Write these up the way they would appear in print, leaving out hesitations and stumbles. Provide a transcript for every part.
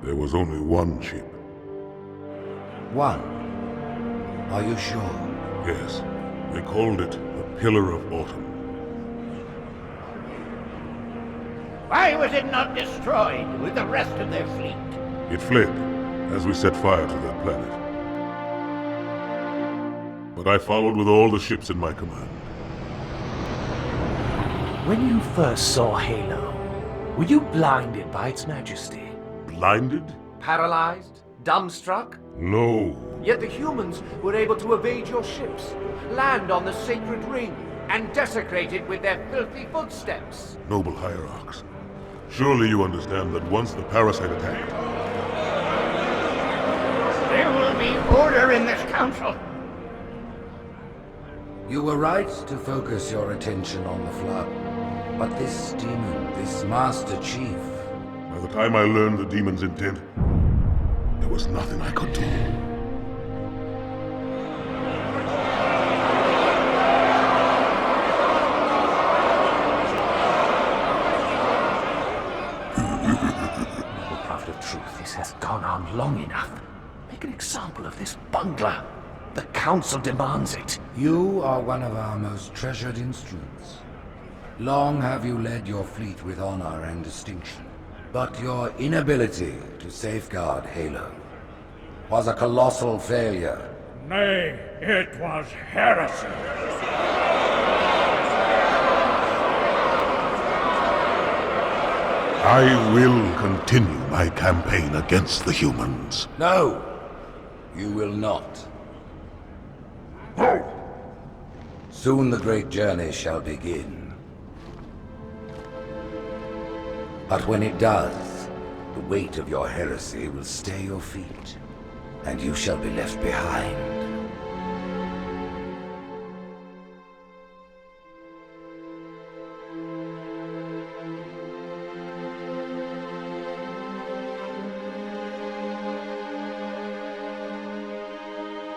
There was only one ship. One? Are you sure? Yes. They called it the Pillar of Autumn. Why was it not destroyed with the rest of their fleet? It fled as we set fire to their planet. But I followed with all the ships in my command. When you first saw Halo, were you blinded by its majesty? Blinded? Paralyzed? Dumbstruck? No. Yet the humans were able to evade your ships, land on the sacred ring, and desecrate it with their filthy footsteps. Noble hierarchs. Surely you understand that once the parasite attacked... There will be order in this council. You were right to focus your attention on the Flood. But this demon, this Master Chief... By the time I learned the demon's intent, there was nothing I could do. Noble prophet of truth, this has gone on long enough. Make an example of this bungler. The Council demands it. You are one of our most treasured instruments. Long have you led your fleet with honor and distinction. But your inability to safeguard Halo was a colossal failure. Nay, it was heresy. I will continue my campaign against the humans. No, you will not. Soon the great journey shall begin. But when it does, the weight of your heresy will stay your feet, and you shall be left behind.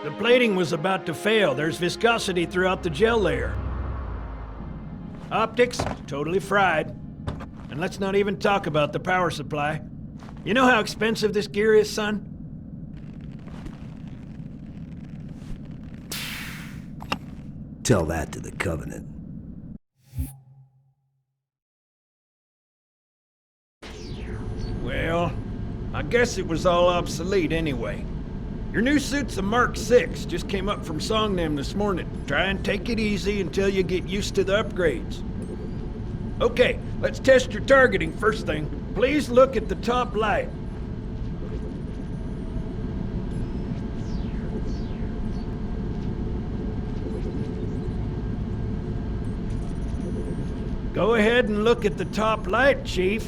The plating was about to fail. There's viscosity throughout the gel layer. Optics, totally fried. And let's not even talk about the power supply. You know how expensive this gear is, son? Tell that to the Covenant. Well, I guess it was all obsolete anyway. Your new suit's a Mark 6, just came up from Songnam this morning. Try and take it easy until you get used to the upgrades. Okay, let's test your targeting first thing. Please look at the top light. Go ahead and look at the top light, Chief.